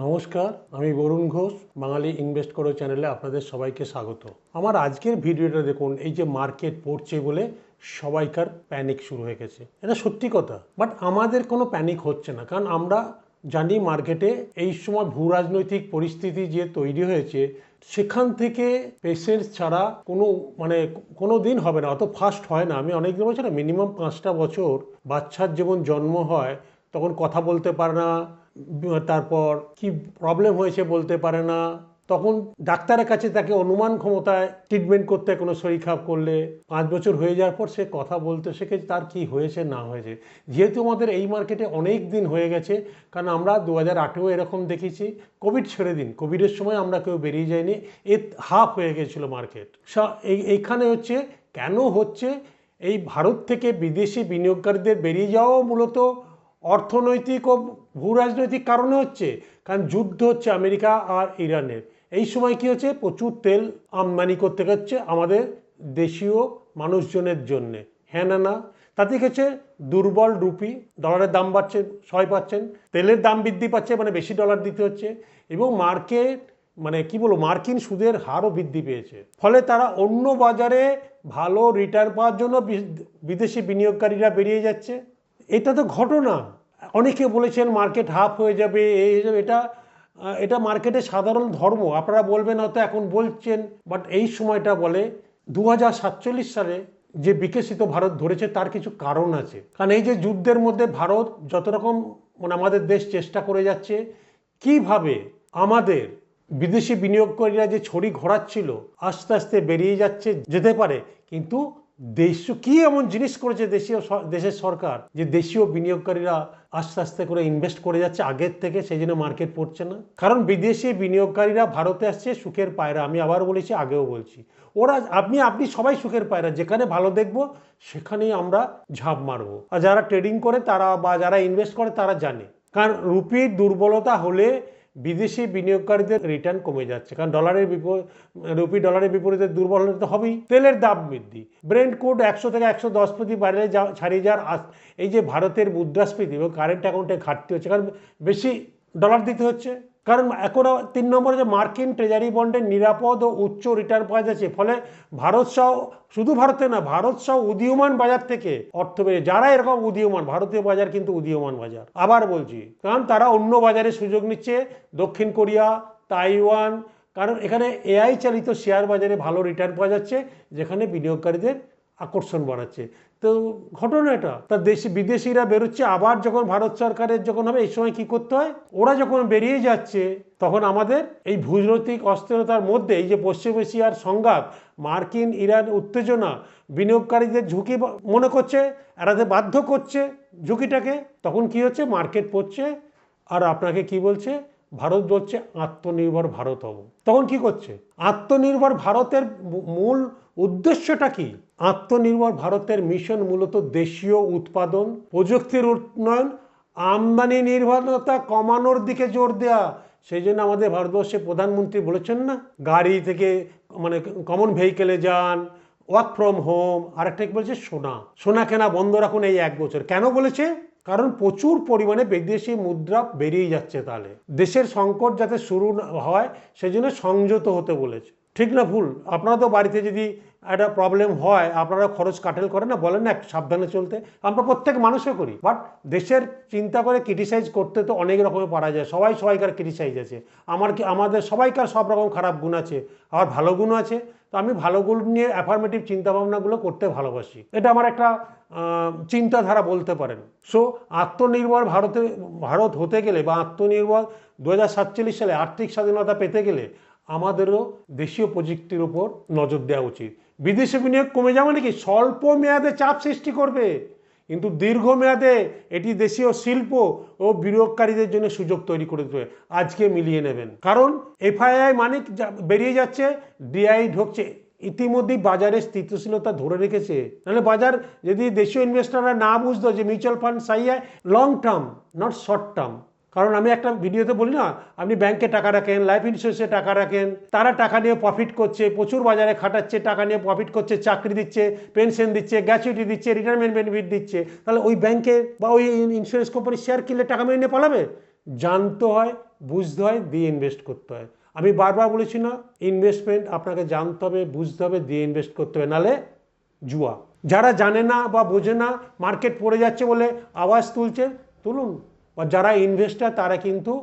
নমস্কার, আমি বরুণ ঘোষ। বাঙালি ইনভেস্ট করো চ্যানেলে আপনাদের সবাইকে স্বাগত। আমার আজকের ভিডিওটা দেখুন, এই যে মার্কেট পড়ছে বলে সবাইকার প্যানিক শুরু হয়ে গেছে, এটা সত্যি কথা। বাট আমাদের কোনো প্যানিক হচ্ছে না, কারণ আমরা জানি মার্কেটে এই সময় ভূ রাজনৈতিক পরিস্থিতি যে তৈরি হয়েছে, সেখান থেকে পেশেন্স ছাড়া কোনো দিন হবে না, অত ফাস্ট হয় না। আমি অনেক দিন বলছি না, মিনিমাম 5টা বছর বাচ্চার যেমন জন্ম হয়, তখন কথা বলতে পারে না, তারপর কি প্রবলেম হয়েছে বলতে পারে না, তখন ডাক্তারের কাছে তাকে অনুমান ক্ষমতায় ট্রিটমেন্ট করতে, কোনো শরীর খারাপ করলে 5 বছর হয়ে যাওয়ার পর সে কথা বলতে শেখে, তার কি হয়েছে না হয়েছে। যেহেতু আমাদের এই মার্কেটে অনেক দিন হয়ে গেছে, কারণ আমরা 2008-এও এরকম দেখেছি, কোভিড ছেড়ে দিন, কোভিডের সময় আমরা কেউ বেরিয়ে যাইনি, হাফ হয়ে গেছিল মার্কেট। এইখানে হচ্ছে কেন হচ্ছে, এই ভারত থেকে বিদেশি বিনিয়োগকারীদের বেরিয়ে যাওয়াও মূলত অর্থনৈতিক ও ভূ রাজনৈতিক কারণে হচ্ছে। কারণ যুদ্ধ হচ্ছে আমেরিকা আর ইরানের, এই সময় কি হচ্ছে, প্রচুর তেল আমদানি করতে হচ্ছে আমাদের দেশীয় মানুষজনের জন্যে। হ্যাঁ না, তাতে হচ্ছে দুর্বল রুপি, ডলারের দাম বাড়ছে, সবাই পাচ্ছেন, তেলের দাম বৃদ্ধি পাচ্ছে, মানে বেশি ডলার দিতে হচ্ছে, এবং মার্কেট মার্কিন সুদের হারও বৃদ্ধি পেয়েছে। ফলে তারা অন্য বাজারে ভালো রিটার্ন পাওয়ার জন্য বিদেশি বিনিয়োগকারীরা বেরিয়ে যাচ্ছে। এটা তো ঘটনা। অনেকে বলেছেন মার্কেট হাফ হয়ে যাবে, এই হয়ে যাবে, এটা মার্কেটের সাধারণ ধর্ম। আপনারা বলবেন হয়তো এখন বলছেন, বাট এই সময়টা বলে 2047 সালে যে বিকশিত ভারত ধরেছে তার কিছু কারণ আছে। কারণ এই যে যুদ্ধের মধ্যে ভারত যত রকম আমাদের দেশ চেষ্টা করে যাচ্ছে, কিভাবে আমাদের বিদেশি বিনিয়োগকারীরা যে ছড়ি ঘোরাচ্ছিল আস্তে আস্তে বেরিয়ে যেতে পারে। কিন্তু কি এমন জিনিস করেছে দেশের সরকার যে দেশীয় বিনিয়োগকারীরা আস্তে আস্তে করে ইনভেস্ট করে যাচ্ছে আগের থেকে, সেই জন্য মার্কেট পড়ছে না। কারণ বিদেশি বিনিয়োগকারীরা ভারতে আসছে সুখের পায়রা। আমি আবার বলেছি, আগেও বলছি, ওরা আপনি সবাই সুখের পায়রা, যেখানে ভালো দেখবো সেখানেই আমরা ঝাঁপ মারবো। আর যারা ট্রেডিং করে তারা বা যারা ইনভেস্ট করে তারা জানে, কারণ রুপির দুর্বলতা হলে বিদেশি বিনিয়োগকারীদের রিটার্ন কমে যাচ্ছে। কারণ রুপি ডলারের বিপরীতে দুর্বল হলে তো হবেই। তেলের দাম বৃদ্ধি, ব্রেন্ট ক্রুড 100 থেকে 110 প্রতি ব্যারেলে ছাড়িয়ে যাওয়ার, এই যে ভারতের মুদ্রাস্ফীতি এবং কারেন্ট অ্যাকাউন্টে ঘাটতি হচ্ছে, কারণ বেশি ডলার দিতে হচ্ছে। কারণ এখন 3 নম্বরে যে মার্কিন ট্রেজারি বন্ডের নিরাপদ ও উচ্চ রিটার্ন পাওয়া যাচ্ছে, ফলে ভারত সহ, শুধু ভারতে না, ভারত সহ উদীয়মান বাজার থেকে অর্থ বেড়ে, যারা এরকম উদীয়মান, ভারতীয় বাজার কিন্তু উদীয়মান বাজার, আবার বলছি, কারণ তারা অন্য বাজারে সুযোগ নিচ্ছে, দক্ষিণ কোরিয়া, তাইওয়ান, কারণ এখানে এআই চালিত শেয়ার বাজারে ভালো রিটার্ন পাওয়া যাচ্ছে, যেখানে বিনিয়োগকারীদের আকর্ষণ বাড়াচ্ছে। তো ঘটনা এটা, তা বিদেশিরা বেরোচ্ছে। আবার যখন ভারত সরকারের যখন হবে, এই সময় কি করতে হয়, ওরা যখন বেরিয়ে যাচ্ছে, তখন আমাদের এই ভূরাজনৈতিক অস্থিরতার মধ্যে, এই যে পশ্চিম এশিয়ার সংঘাত, মার্কিন ইরান উত্তেজনা, বিনিয়োগকারীদের ঝুঁকি মনে করছে, এড়াতে বাধ্য করছে ঝুঁকিটাকে, তখন কি হচ্ছে, মার্কেট পড়ছে। আর আপনাকে কি বলছে, ভারত বলছে আত্মনির্ভর ভারত হব। তখন কি করছে, আত্মনির্ভর ভারতের মূল উদ্দেশ্যটা কি? আত্মনির্ভর ভারতের মিশন মূলত দেশীয় উৎপাদন, প্রযুক্তির উন্নয়ন, আমদানি নির্ভরতা কমানোর দিকে জোর দেয়া। সেই জন্য আমাদের ভারতবর্ষে প্রধানমন্ত্রী বলেছেন না, গাড়ি থেকে কমন ভেহিকেলে যান, ওয়ার্ক ফ্রম হোম, আরেকটা বলছে সোনা কেনা বন্ধ রাখুন এই 1 বছর। কেন বলেছে? কারণ প্রচুর পরিমাণে বিদেশি মুদ্রা বেরিয়ে যাচ্ছে, তাহলে দেশের সংকট যাতে শুরু হয় সেই জন্য সংযত হতে বলেছে। ঠিক না ভুল? আপনারা তো বাড়িতে যদি একটা প্রবলেম হয়, আপনারা খরচ কাটেল করেন না, বলেন না একটু সাবধানে চলতে, আমরা প্রত্যেক মানুষও করি। বাট দেশের চিন্তা করে ক্রিটিসাইজ করতে তো অনেক রকমের পারা যায়, সবাইকার ক্রিটিসাইজ আছে। আমাদের সবাইকার সব রকম খারাপ গুণ আছে, আবার ভালো গুণও আছে। তো আমি ভালো গুণ নিয়ে অ্যাফার্মেটিভ চিন্তাভাবনাগুলো করতে ভালোবাসি, এটা আমার একটা চিন্তাধারা বলতে পারেন। সো আত্মনির্ভর ভারত হতে গেলে, বা আত্মনির্ভর 2047 সালে আর্থিক স্বাধীনতা পেতে গেলে আমাদেরও দেশীয় প্রযুক্তির উপর নজর দেওয়া উচিত। বিদেশি বিনিয়োগ কমে যাওয়া মানে কি, স্বল্প মেয়াদে চাপ সৃষ্টি করবে, কিন্তু দীর্ঘমেয়াদে এটি দেশীয় শিল্প ও বিনিয়োগকারীদের জন্য সুযোগ তৈরি করে দেবে। আজকে মিলিয়ে নেবেন, কারণ এফআইআই মানে বেরিয়ে যাচ্ছে, ডিআই ঢুকছে, ইতিমধ্যেই বাজারে স্থিতিশীলতা ধরে রেখেছে। নাহলে বাজার যদি দেশীয় ইনভেস্টররা না বুঝতো যে মিউচুয়াল ফান্ড চাই long term, not short term. কারণ আমি একটা ভিডিওতে বলি না, আপনি ব্যাংকে টাকা রাখেন, লাইফ ইন্স্যুরেন্সে টাকা রাখেন, তারা টাকা নিয়ে প্রফিট করছে, প্রচুর বাজারে খাটাচ্ছে, টাকা নিয়ে প্রফিট করছে, চাকরি দিচ্ছে, পেনশন দিচ্ছে, গ্র্যাচুইটি দিচ্ছে, রিটায়ারমেন্ট বেনিফিট দিচ্ছে। তাহলে ওই ব্যাংকে বা ওই ইন্স্যুরেন্স কোম্পানির শেয়ার কিনলে টাকা মেরে নিয়ে পালাবে? জানতে হয় বুঝতে হয়, দিয়ে ইনভেস্ট করতে হয়। আমি বারবার বলেছি না, ইনভেস্টমেন্ট আপনাকে জানতে হবে, বুঝতে হবে, দিয়ে ইনভেস্ট করতে হবে, নাহলে জুয়া। যারা জানে না বা বোঝে না, মার্কেট পড়ে যাচ্ছে বলে আওয়াজ তুলছে, তুলুন। বা যারা ইনভেস্টার তারা কিন্তু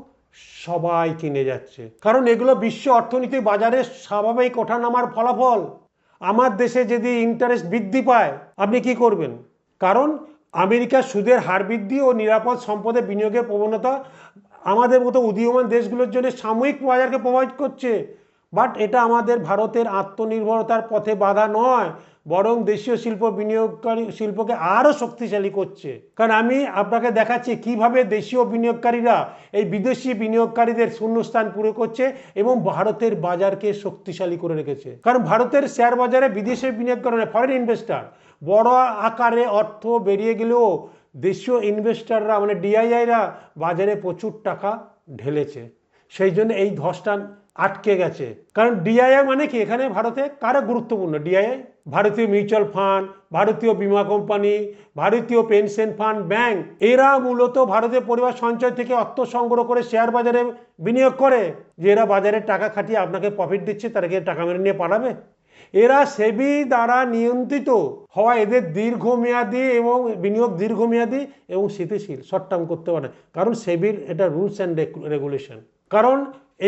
সবাই কিনে যাচ্ছে, কারণ এগুলো বিশ্ব অর্থনীতি বাজারে স্বাভাবিক ওঠানামার ফলাফল। আমার দেশে যদি ইন্টারেস্ট বৃদ্ধি পায়, আপনি কি করবেন? কারণ আমেরিকার সুদের হার বৃদ্ধি ও নিরাপদ সম্পদে বিনিয়োগের প্রবণতা আমাদের মতো উদীয়মান দেশগুলোর জন্য সাময়িক বাজারকে প্রভাবিত করছে। বাট এটা আমাদের ভারতের আত্মনির্ভরতার পথে বাধা নয়, বরং দেশীয় বিনিয়োগকারী শিল্পকে আরও শক্তিশালী করছে। কারণ আমি আপনাকে দেখাচ্ছি কিভাবে দেশীয় বিনিয়োগকারীরা এই বিদেশি বিনিয়োগকারীদের শূন্যস্থান পুরো করছে এবং ভারতের বাজারকে শক্তিশালী করে রেখেছে। কারণ ভারতের শেয়ার বাজারে বিদেশি বিনিয়োগকারী ফরেন ইনভেস্টার বড় আকারে অর্থ বেরিয়ে গেলেও দেশীয় ইনভেস্টাররা মানে ডিআইআইরা বাজারে প্রচুর টাকা ঢেলেছে। সেই জন্য এই ধসটা আটকে গেছে। কারণ ডিআইআই মানে কি, এখানে ভারতে কারা গুরুত্বপূর্ণ? ডিআইআই, ভারতীয় মিউচুয়াল ফান্ড, ভারতীয় বীমা কোম্পানি, ভারতীয় পেনশন ফান্ড, ব্যাংক, এরা মূলত ভারতের পরিবার সঞ্চয় থেকে অর্থ সংগ্রহ করে শেয়ার বাজারে বিনিয়োগ করে। যে এরা বাজারে টাকা খাটিয়ে আপনাকে প্রফিট দিচ্ছে, তাদেরকে টাকা মেরে নিয়ে পাঠাবে? এরা সেবি দ্বারা নিয়ন্ত্রিত হওয়া, এদের দীর্ঘমেয়াদী এবং বিনিয়োগ দীর্ঘমেয়াদী এবং স্থিতিশীল, শর্ট টার্ম করতে পারে। কারণ সেবির এটা রুলস অ্যান্ড রেগুলেশন। কারণ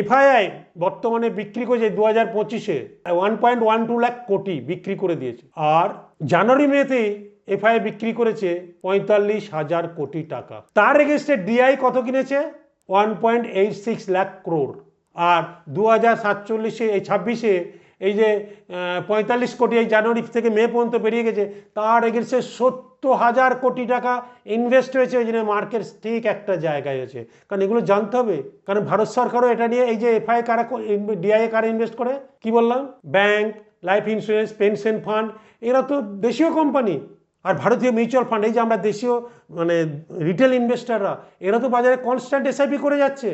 এফআইআই বর্তমানে বিক্রি করেছে 2025-এ 1.12 লাখ কোটি বিক্রি করে দিয়েছে, আর জানুয়ারি মেতেই এফআইআই বিক্রি করেছে 45,000 কোটি টাকা। তার এগেনস্টে ডিআই কত কিনেছে? 1.86 লাখ ক্রোড়। আর 2047-এ এই 26-এ এই যে 45 কোটি এই জানুয়ারি থেকে মে পর্যন্ত বেরিয়ে গেছে, তার এগেনস্টে 70,000 কোটি টাকা ইনভেস্ট হয়েছে। ওই জন্য মার্কেট ঠিক একটা জায়গায় হয়েছে। কারণ এগুলো জানতে হবে, কারণ ভারত সরকারও এটা নিয়ে এই যে এফআই কারা ডিআইএ কারা ইনভেস্ট করে, কি বললাম, bank, life insurance, pension fund, এরা তো দেশীয় কোম্পানি। আর ভারতীয় মিউচুয়াল ফান্ড, এই যে আমরা দেশীয় মানে রিটেল ইনভেস্টাররা, এরা তো বাজারে কনস্ট্যান্ট এসআইপি করে যাচ্ছে।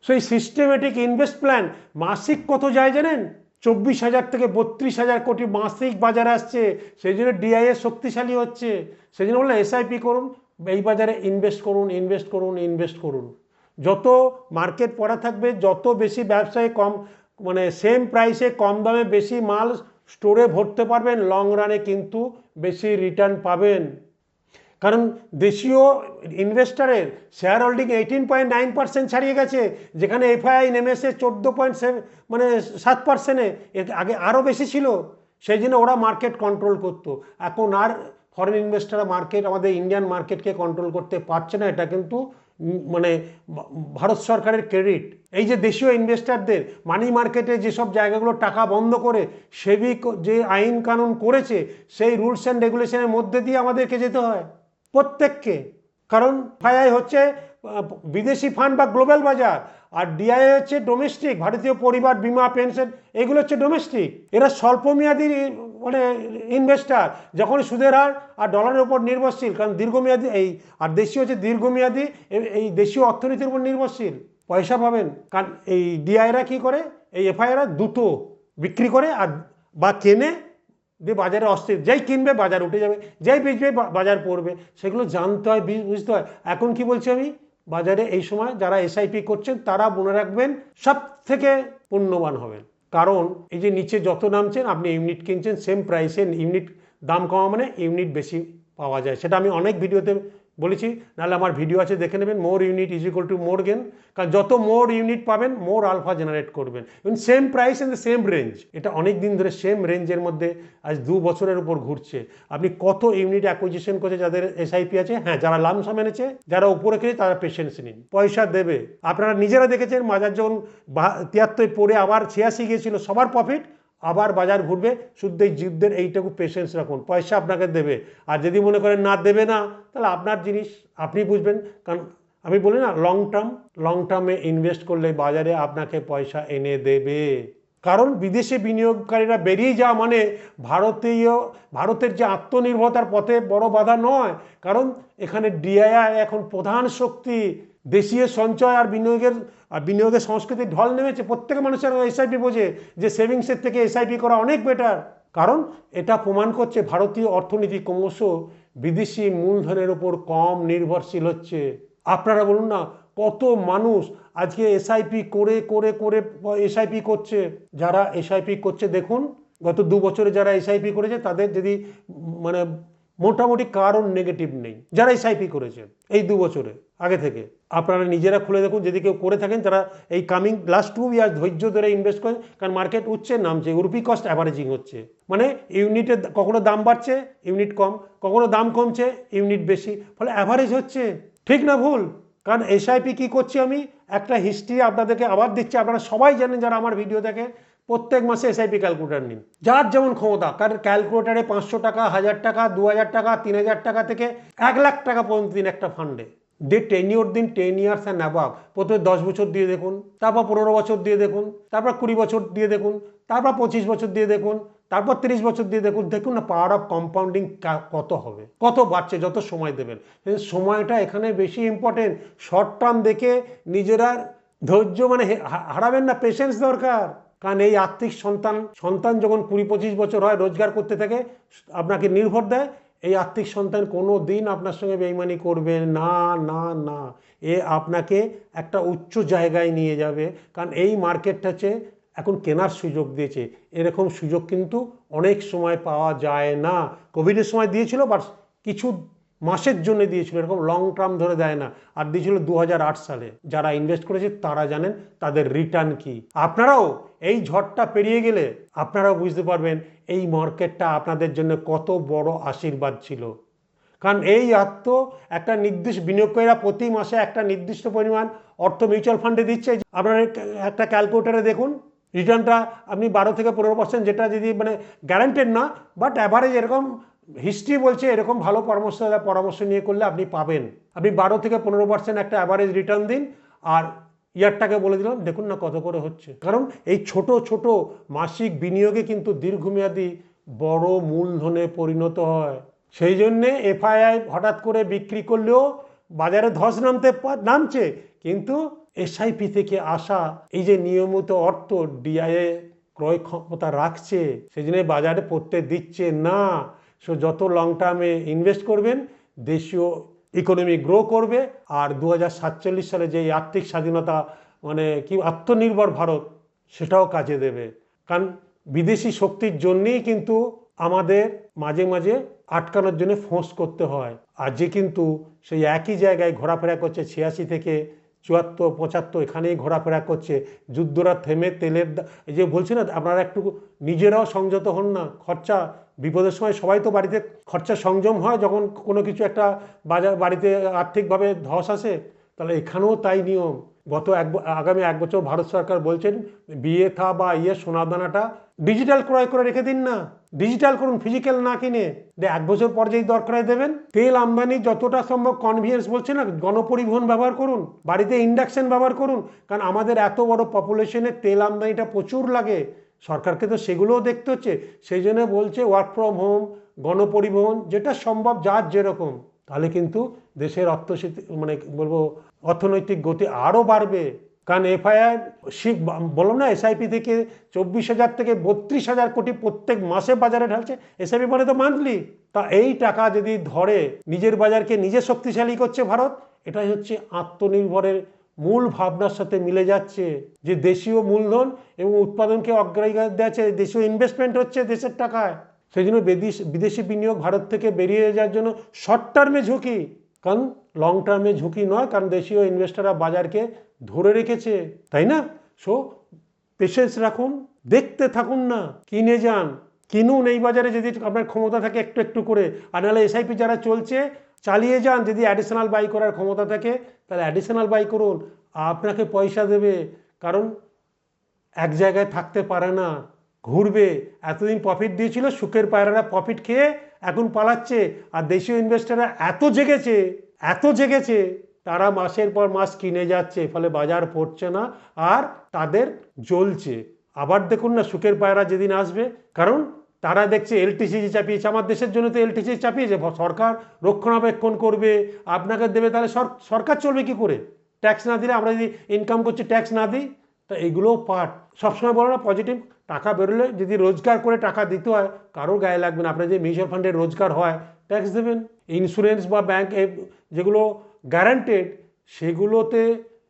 সো এই সিস্টেমেটিক ইনভেস্ট প্ল্যান মাসিক কত যায় জানেন? 24,000 থেকে 32,000 কোটি মাসিক বাজারে আসছে। সেই জন্য ডিআইএ শক্তিশালী হচ্ছে। সেই জন্য বললাম এসআইপি করুন, এই বাজারে ইনভেস্ট করুন, ইনভেস্ট করুন, ইনভেস্ট করুন। যত মার্কেট পড়া থাকবে, যত বেশি ব্যবসায় কম মানে সেম প্রাইসে কম দামে বেশি মাল স্টোরে ভরতে পারবেন, লং রানে কিন্তু বেশি রিটার্ন পাবেন। কারণ দেশীয় ইনভেস্টারের শেয়ার হোল্ডিং 18.9% ছাড়িয়ে গেছে, যেখানে এফআইআই নেমেছে 14.7%-এ। এর আগে আরও বেশি ছিল। সেই জন্য ওরা মার্কেট কন্ট্রোল করতো। এখন আর ফরেন ইনভেস্টাররা আমাদের ইন্ডিয়ান মার্কেটকে কন্ট্রোল করতে পারছে না। এটা কিন্তু মানে ভারত সরকারের ক্রেডিট। এই যে দেশীয় ইনভেস্টারদের মানি মার্কেটে যেসব জায়গাগুলো টাকা বন্ধ করে সেবি যে আইন কানুন করেছে, সেই রুলস অ্যান্ড রেগুলেশনের মধ্যে দিয়ে আমাদেরকে যেতে হয় প্রত্যেককে। কারণ এফআইআই হচ্ছে বিদেশি ফান্ড বা গ্লোবাল বাজার, আর ডিআইআই হচ্ছে ডোমেস্টিক, ভারতীয় পরিবার বীমা পেনশন, এগুলো হচ্ছে ডোমেস্টিক। এরা স্বল্পমেয়াদী মানে ইনভেস্টার, যখন সুদের হার আর ডলারের উপর নির্ভরশীল। কারণ দীর্ঘমেয়াদী এই, আর দেশীয় হচ্ছে দীর্ঘমেয়াদী, এই দেশীয় অর্থনীতির উপর নির্ভরশীল, পয়সা পাবেন। কারণ এই ডিআইরা কী করে, এই এফআইআইরা দুটো বিক্রি করে আর বা কেনে দিয়ে বাজারে অস্থির। যেই কিনবে বাজার উঠে যাবে, যেই বেচবে বাজার পড়বে। সেগুলো জানতে হয়, বুঝতে হয়। এখন কি বলছি আমি, বাজারে এই সময় যারা এসআইপি করছেন তারা মনে রাখবেন সব থেকে পুণ্যবান হবেন। কারণ এই যে নিচে যত নামছেন, আপনি ইউনিট কিনছেন সেম প্রাইসে, ইউনিট দাম কমা মানে ইউনিট বেশি পাওয়া যায়। সেটা আমি অনেক ভিডিওতে বলেছি, নাহলে আমার ভিডিও আছে দেখে নেবেন। More unit is equal to more gain. কারণ যত মোর ইউনিট পাবেন, মোর আলফা জেনারেট করবেন। এবং same price in the same range, এটা অনেক দিন ধরে সেম রেঞ্জের মধ্যে আজ 2 বছরের উপর ঘুরছে। আপনি কত ইউনিট অ্যাকুইজিশন করছে, যাদের এসআইপি আছে, হ্যাঁ, যারা লামসাম এনেছে, যারা উপরে খেলে তারা পেশেন্স নিন, পয়সা দেবে। আপনারা নিজেরা দেখেছেন বাজার যখন 73 পড়ে আবার 86 গিয়েছিল, সবার প্রফিট, আবার বাজার ঘুরবে। শুদ্ধ এই যুদ্ধের এইটুকু পেশেন্স রাখুন, পয়সা আপনাকে দেবে। আর যদি মনে করেন না দেবে না, তাহলে আপনার জিনিস আপনি বুঝবেন। কারণ আমি বলি না, লং টার্মে ইনভেস্ট করলে বাজারে আপনাকে পয়সা এনে দেবে। কারণ বিদেশি বিনিয়োগকারীরা বেরিয়ে যাওয়া মানে ভারতের যে আত্মনির্ভরতার পথে বড় বাধা নয়। কারণ এখানে ডিআইআই এখন প্রধান শক্তি। দেশীয় সঞ্চয় আর বিনিয়োগের সংস্কৃতির ঢল নেমেছে। প্রত্যেক মানুষের এসআইপি বোঝে যে সেভিংসের থেকে এসআইপি করা অনেক বেটার। কারণ এটা প্রমাণ করছে ভারতীয় অর্থনীতি ক্রমশ বিদেশি মূলধনের উপর কম নির্ভরশীল হচ্ছে। আপনারা বলুন না, কত মানুষ আজকে এসআইপি করে করে করে এসআইপি করছে। যারা এসআইপি করছে দেখুন, গত 2 বছরে যারা এসআইপি করেছে তাদের যদি মানে মোটামুটি কারণ নেগেটিভ নেই যারা এসআইপি করেছে এই 2 বছরে আগে থেকে। আপনারা নিজেরা খুলে দেখুন, যদি কেউ করে থাকেন তারা এই কামিং লাস্ট 2 ইয়ার্স ধৈর্য ধরে ইনভেস্ট করেন, কারণ মার্কেট উঠছে নামছে, রুপি কস্ট অ্যাভারেজিং হচ্ছে, মানে ইউনিটের কখনো দাম বাড়ছে ইউনিট কম, কখনো দাম কমছে ইউনিট বেশি, ফলে অ্যাভারেজ হচ্ছে। ঠিক না ভুল? কারণ এসআইপি কী করছি আমি একটা হিস্ট্রি আপনাদেরকে আবার দিচ্ছি, আপনারা সবাই জানেন যারা আমার ভিডিও দেখে, প্রত্যেক মাসে এসআইপি ক্যালকুলেটার নিন, যার যেমন ক্ষমতা। কারণ ক্যালকুলেটারে 500 টাকা, 1000 টাকা, 2000 টাকা, 3000 টাকা থেকে 1 লাখ টাকা পর্যন্ত দিন একটা ফান্ডে। টেনিওর দিন 10 ইয়ার্স অ্যান্ড অ্যাবাভ, প্রথমে 10 বছর দিয়ে দেখুন, তারপর 15 বছর দিয়ে দেখুন, তারপর 20 বছর দিয়ে দেখুন, তারপর 25 বছর দিয়ে দেখুন, তারপর 30 বছর দিয়ে দেখুন। দেখুন না পাওয়ার অফ কম্পাউন্ডিং কত হবে, কত বাড়ছে যত সময় দেবেন। সময়টা এখানে বেশি ইম্পর্টেন্ট। শর্ট টার্ম দেখে নিজেরা ধৈর্য মানে হারাবেন না, পেশেন্স দরকার। কারণ এই আর্থিক সন্তান যখন 20-25 বছর হয়, রোজগার করতে থাকে, আপনাকে নির্ভর দেয়, এই আর্থিক সন্তান কোনো দিন আপনার সঙ্গে বেইমানি করবে না, না না। এ আপনাকে একটা উচ্চ জায়গায় নিয়ে যাবে। কারণ এই মার্কেটটা হচ্ছে এখন কেনার সুযোগ দিয়েছে, এরকম সুযোগ কিন্তু অনেক সময় পাওয়া যায় না। কোভিডের সময় দিয়েছিল, বাট কিছু মাসের জন্য দিয়েছিল, এরকম লং টার্ম ধরে দেয় না। আর দিয়েছিল 2008 সালে। যারা ইনভেস্ট করেছে তারা জানেন তাদের রিটার্ন কি। আপনারাও এই ঝড়টা পেরিয়ে গেলে আপনারাও বুঝতে পারবেন এই মার্কেটটা আপনাদের জন্য কত বড় আশীর্বাদ ছিল। কারণ এই অর্থ একটা নির্দিষ্ট বিনিয়োগকারীরা প্রতি মাসে একটা নির্দিষ্ট পরিমাণ অর্থ মিউচুয়াল ফান্ডে দিচ্ছে। আপনার একটা ক্যালকুলেটারে দেখুন রিটার্নটা আপনি 12 থেকে 15%, যেটা যদি মানে গ্যারান্টেড না, বাট অ্যাভারেজ এরকম হিস্ট্রি বলছে এরকম ভালো পরামর্শ নিয়ে করলে আপনি পাবেন। আপনি 12 থেকে 15% একটা অ্যাভারেজ রিটার্ন দিন, আর ইয়ারটাকে বলে দিলাম, দেখুন না কত করে হচ্ছে। কারণ এই ছোট ছোট মাসিক বিনিয়োগে কিন্তু দীর্ঘমেয়াদী বড় মূলধনে পরিণত হয়। সেই জন্যে এফআইআই হঠাৎ করে বিক্রি করলেও বাজারে ধস নামছে, কিন্তু এসআইপি থেকে আসা এই যে নিয়মিত অর্থ ডিআইএ ক্রয় ক্ষমতা রাখছে, সেই জন্য বাজারে পড়তে দিচ্ছে না। সো যত লং টার্মে ইনভেস্ট করবেন, দেশীয় ইকোনমি গ্রো করবে। আর 2047 সালে যে আর্থিক স্বাধীনতা মানে কি আত্মনির্ভর ভারত, সেটাও কাজে দেবে। কারণ বিদেশি শক্তির জন্যেই কিন্তু আমাদের মাঝে মাঝে আটকানোর জন্য ফোর্স করতে হয়। আর যে কিন্তু সেই একই জায়গায় ঘোরাফেরা করছে 86 থেকে 74, 75, এখানেই ঘোরাফেরা করছে। যুদ্ধরা থেমে তেলের এই যে বলছি না, আপনারা একটু নিজেরাও সংযত হন না। খরচা বিপদের সময় সবাই তো বাড়িতে খরচা সংযম হয়, যখন কোনো কিছু একটা বাড়িতে আর্থিকভাবে ধস আসে, তাহলে এখানেও তাই নিয়ম। আগামী 1 বছর ভারত সরকার বলছেন বিয়ে থা বা সোনাদানাটা ডিজিটাল ক্রয় করে রেখে দিন না, ডিজিটাল করুন, ফিজিক্যাল না কিনে। 1 বছর পর যেই দরকার দেবেন। তেল আমদানি যতটা সম্ভব কনভিয়েন্স বলছে না, গণপরিবহন ব্যবহার করুন, বাড়িতে ইন্ডাকশন ব্যবহার করুন। কারণ আমাদের এত বড় পপুলেশনে তেল আমদানিটা প্রচুর লাগে, সরকারকে তো সেগুলোও দেখতে হচ্ছে। সেই জন্য বলছে ওয়ার্ক ফ্রম হোম, গণপরিবহন, যেটা সম্ভব যার যেরকম। তাহলে কিন্তু দেশের মানে বলবো অর্থনৈতিক গতি আরও বাড়বে। কারণ এফআইআর বললাম না, এসআইপি থেকে 24,000 থেকে 32,000 কোটি প্রত্যেক মাসে বাজারে ঢালছে। এসআইপি মানে তো মান্থলি। তা এই টাকা যদি ধরে নিজের বাজারকে নিজে শক্তিশালী করছে ভারত, এটাই হচ্ছে আত্মনির্ভরের মূল ভাবনার সাথে মিলে যাচ্ছে। যে দেশীয় মূলধন এবং উৎপাদনকে অগ্রাধিকার দেওয়া হচ্ছে, দেশীয় ইনভেস্টমেন্ট হচ্ছে দেশের টাকায়। সেই জন্য বিদেশি বিনিয়োগ ভারত থেকে বেরিয়ে যাওয়ার জন্য শর্ট টার্মে ঝুঁকি, কারণ লং টার্মে ঝুঁকি নয়। কারণ দেশীয় ইনভেস্টররা বাজারকে ধরে রেখেছে, তাই না? সো পেশেন্স রাখুন, দেখতে থাকুন না, কিনে যান, কিনুন এই বাজারে যদি আপনার ক্ষমতা থাকে একটু একটু করে। আর নাহলে এসআইপি যারা চলছে চালিয়ে যান। যদি অ্যাডিশনাল বাই করার ক্ষমতা থাকে তাহলে অ্যাডিশনাল বাই করুন, আপনাকে পয়সা দেবে। কারণ এক জায়গায় থাকতে পারে না, ঘুরবে। এতদিন প্রফিট দিয়েছিল, সুখের পায়রারা প্রফিট খেয়ে এখন পালাচ্ছে। আর দেশীয় ইনভেস্টাররা এত জেগেছে তারা মাসের পর মাস কিনে যাচ্ছে, ফলে বাজার পড়ছে না আর তাদের জ্বলছে। আবার দেখুন না সুখের পায়রা যেদিন আসবে, কারণ তারা দেখছে এলটিসি চাপিয়েছে। আমার দেশের জন্য তো এলটিসি চাপিয়েছে, সরকার রক্ষণাবেক্ষণ করবে, আপনাকে দেবে। তাহলে সরকার চলবে কি করে? ট্যাক্স না দিলে, আমরা যদি ইনকাম করছি ট্যাক্স না দিই, তা এগুলোও পার্ট। সবসময় বলো না পজিটিভ, টাকা বেরোলে যদি রোজগার করে টাকা দিতে হয় কারোর গায়ে লাগবে না। আপনার যে মিউচুয়াল ফান্ডের রোজগার হয় ট্যাক্স দেবেন। ইন্স্যুরেন্স বা ব্যাংক যেগুলো গ্যারান্টেড, সেগুলোতে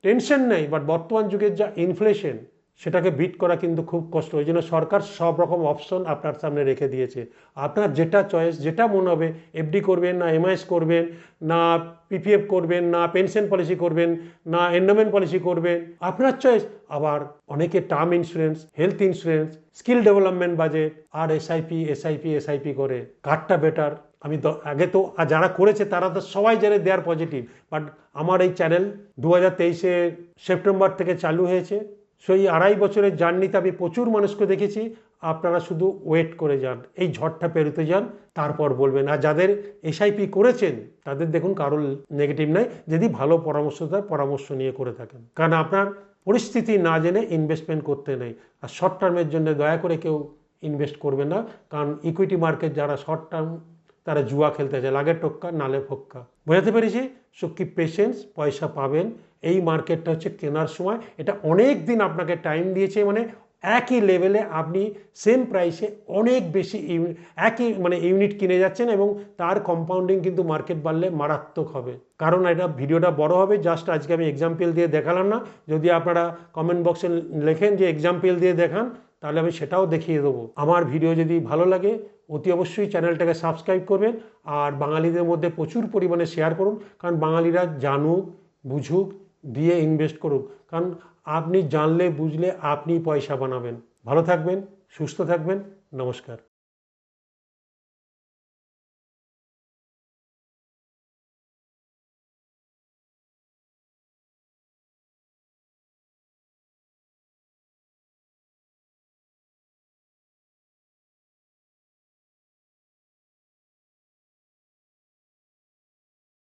টেনশন নেই, বাট বর্তমান যুগের যা ইনফ্লেশন সেটাকে বিট করা কিন্তু খুব কষ্ট। ওই জন্য সরকার সব রকম অপশন আপনার সামনে রেখে দিয়েছে। আপনার যেটা চয়েস, যেটা মনে হবে, এফডি করবেন না এমআইএস করবেন না পিপিএফ করবেন না পেনশন পলিসি করবেন না এন্ডোমেন্ট পলিসি করবেন, আপনার চয়েস। আবার অনেকে term insurance, health insurance, skill development budget আর এসআইপি করে। কারটা বেটার? আমি তো আগে তো যারা করেছে তারা তো সবাই জানে দে আর পজিটিভ, বাট আমার এই চ্যানেল 2023 সেপ্টেম্বর থেকে চালু হয়েছে। সেই 2.5 বছরের জার্নিতে আমি প্রচুর মানুষকে দেখেছি। আপনারা শুধু ওয়েট করে যান, এই ঝড়টা পেরোতে যান, তারপর বলবেন। আর যাদের এসআইপি করেছেন তাদের দেখুন কারোর নেগেটিভ নাই, যদি ভালো পরামর্শ দেয় পরামর্শ নিয়ে করে থাকেন। কারণ আপনার পরিস্থিতি না জেনে ইনভেস্টমেন্ট করতে নেই। আর শর্ট টার্মের জন্য দয়া করে কেউ ইনভেস্ট করবে না, কারণ ইকুইটি মার্কেট যারা শর্ট টার্ম তারা জুয়া খেলতে চায়, লাগে টোক্কা নালে ফক্কা। বোঝাতে পেরেছি? সো কি পেশেন্স, পয়সা পাবেন। এই মার্কেটটা হচ্ছে কেনার সময়, এটা অনেক দিন আপনাকে টাইম দিয়েছে, মানে একই লেভেলে আপনি সেম প্রাইসে অনেক বেশি একই ইউনিট কিনে যাচ্ছেন, এবং তার কম্পাউন্ডিং কিন্তু মার্কেট বাড়লে মারাত্মক হবে। কারণ এটা ভিডিওটা বড় হবে, জাস্ট আজকে আমি এক্সাম্পল দিয়ে দেখালাম না। যদি আপনারা কমেন্ট বক্সে লেখেন যে এক্সাম্পল দিয়ে দেখান, তাহলে আমি সেটাও দেখিয়ে দেবো। আমার ভিডিও যদি ভালো লাগে অতি অবশ্যই চ্যানেলটাকে সাবস্ক্রাইব করবেন, আর বাঙালিদের মধ্যে প্রচুর পরিমাণে শেয়ার করুন, কারণ বাঙালিরা জানুক, বুঝুক, দিয়ে ইনভেস্ট করুক। কারণ আপনি জানলে বুঝলে আপনি পয়সা বানাবেন। ভালো থাকবেন, সুস্থ থাকবেন, নমস্কার।